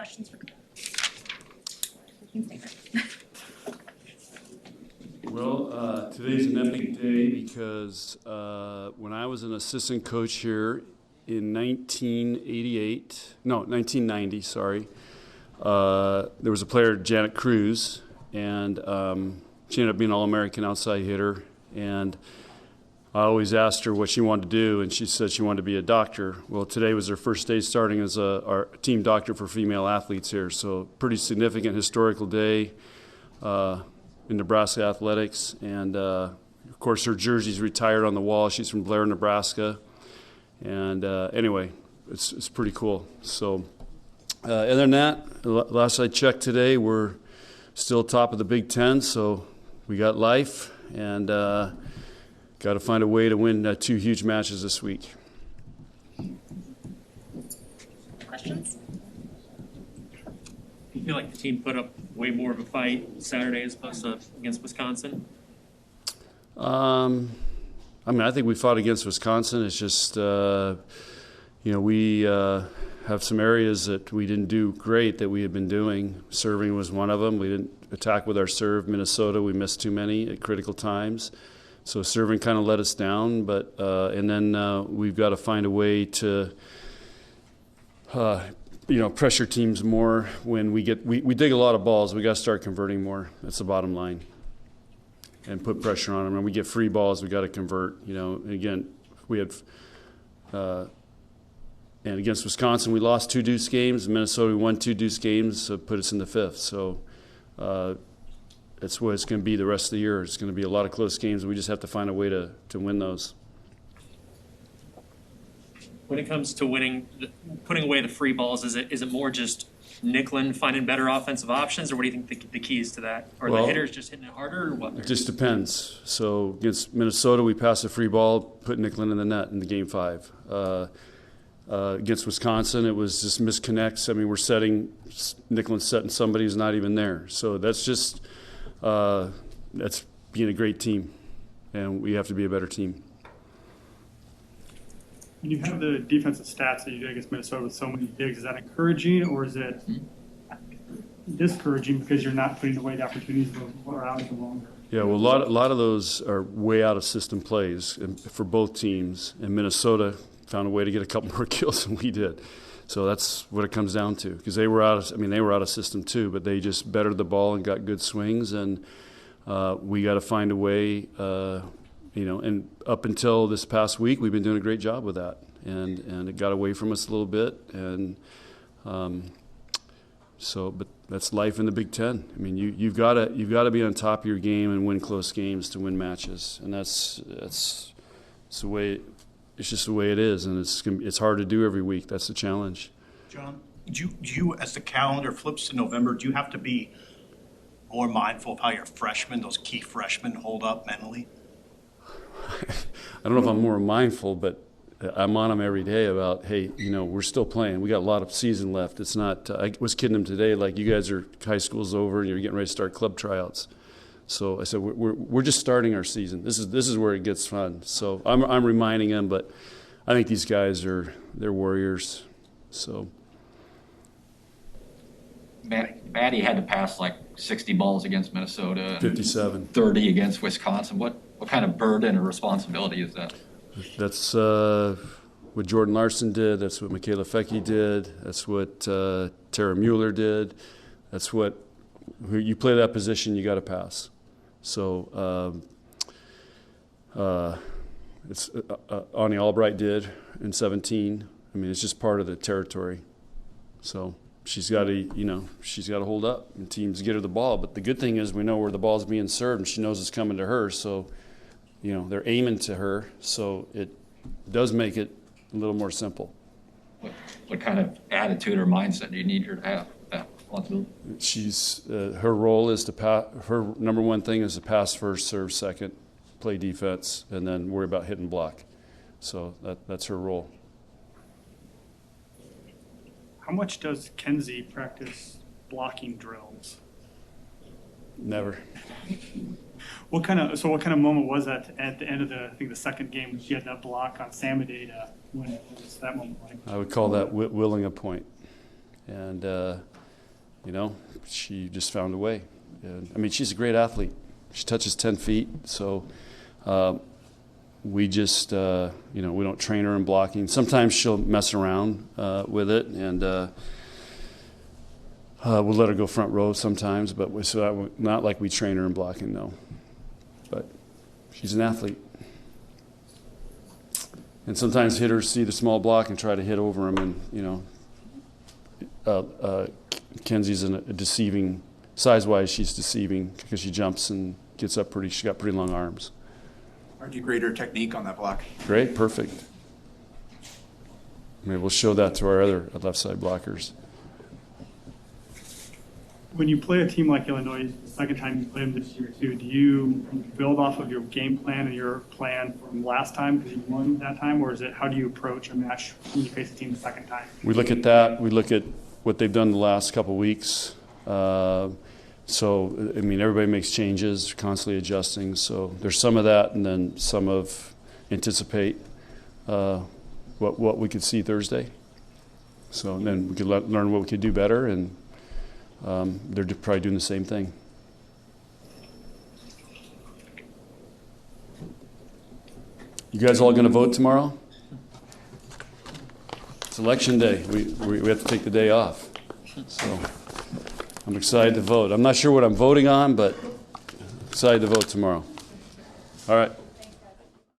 questions for you can stay Well, today's an epic day because when I was an assistant coach here in 1990, there was a player, Janet Cruz, and she ended up being an All-American outside hitter. And I always asked her what she wanted to do, and she said she wanted to be a doctor. Well, today was her first day starting as our team doctor for female athletes here, so pretty significant historical day in Nebraska athletics. And, of course, her jersey's retired on the wall. She's from Blair, Nebraska. And anyway, it's pretty cool. So other than that, last I checked today, we're still top of the Big Ten, so we got life, and got to find a way to win 2 huge matches this week. questions. Do you feel like the team put up way more of a fight Saturday as opposed to against Wisconsin? I mean, I think we fought against Wisconsin. It's just, we have some areas that we didn't do great that we had been doing. Serving was one of them. We didn't attack with our serve. Minnesota, we missed too many at critical times. So serving kind of let us down. But and then we've got to find a way to, pressure teams more when we dig a lot of balls. We got to start converting more. That's the bottom line. And put pressure on them. And we get free balls, we got to convert. And again, we had, and against Wisconsin, we lost 2 deuce games. Minnesota, we won 2 deuce games, so put us in the 5th. So that's what it's going to be the rest of the year. It's going to be a lot of close games, and we just have to find a way to win those. When it comes to putting away the free balls, is it more just Nicklin finding better offensive options, or what do you think the key is to that? Or the hitters just hitting it harder, or what? It just depends. So against Minnesota, we passed a free ball, put Nicklin in the net in the game 5. Against Wisconsin, it was just misconnects. I mean, Nicklin's setting somebody who's not even there. So that's just that's being a great team, and we have to be a better team. When you have the defensive stats that you did against Minnesota with so many digs, is that encouraging, or is it discouraging because you're not putting away the opportunities for out longer? Yeah, well, a lot of those are way out of system plays for both teams, and Minnesota found a way to get a couple more kills than we did. So that's what it comes down to, because they were out of system too, but they just bettered the ball and got good swings, and we got to find a way. And up until this past week, we've been doing a great job with that, and it got away from us a little bit, and but that's life in the Big Ten. I mean, you've got to be on top of your game and win close games to win matches, and that's the way. It's just the way it is, and it's hard to do every week. That's the challenge. John, do you, as the calendar flips to November, do you have to be more mindful of how your freshmen, those key freshmen, hold up mentally? I don't know if I'm more mindful, but I'm on them every day about, hey, we're still playing. We got a lot of season left. It's not. I was kidding them today, like, you guys are, high school's over and you're getting ready to start club tryouts. So I said we're just starting our season. This is where it gets fun. So I'm reminding them, but I think these guys they're warriors. So Maddie had to pass like 60 balls against Minnesota, 57, 30 against Wisconsin. What kind of burden or responsibility is that? That's what Jordan Larson did. That's what Michaela Fecke did. That's what Tara Mueller did. That's what you play that position, you got to pass. So it's Ani Albright did in 17. I mean, it's just part of the territory. So she's got to hold up, and teams get her the ball. But the good thing is we know where the ball's being served, and she knows it's coming to her. So they're aiming to her. So it does make it a little more simple. What kind of attitude or mindset do you need her to have? She's her role is to pass. Her number one thing is to pass first, serve second, play defense, and then worry about hit and block. So that's her role. How much does Kenzie practice blocking drills? Never. What kind of moment was that at the end of the second game when she had that block on Samadeh to win it? What was that moment like? I would call that willing a point. And, you know, she just found a way. And, I mean, she's a great athlete. She touches 10 feet, so we just, you know, we don't train her in blocking. Sometimes she'll mess around with it, and we'll let her go front row sometimes, but not like we train her in blocking, no. But she's an athlete. And sometimes hitters see the small block and try to hit over him, and, you know, Kenzie's a deceiving, size-wise, she's deceiving because she jumps and gets up she's got pretty long arms. How do you grade her technique on that block? Great, perfect. Maybe we'll show that to our other left side blockers. When you play a team like Illinois, the second time you play them this year too, do you build off of your game plan and your plan from last time because you won that time, or is it how do you approach a match when you face a team the second time? We look at that. We look at what they've done the last couple of weeks. So, I mean, everybody makes changes, constantly adjusting. So there's some of that, and then some of anticipate what we could see Thursday. So then we could learn what we could do better, and they're probably doing the same thing. You guys all going to vote tomorrow? It's election day. We have to take the day off. So I'm excited to vote. I'm not sure what I'm voting on, but excited to vote tomorrow. All right.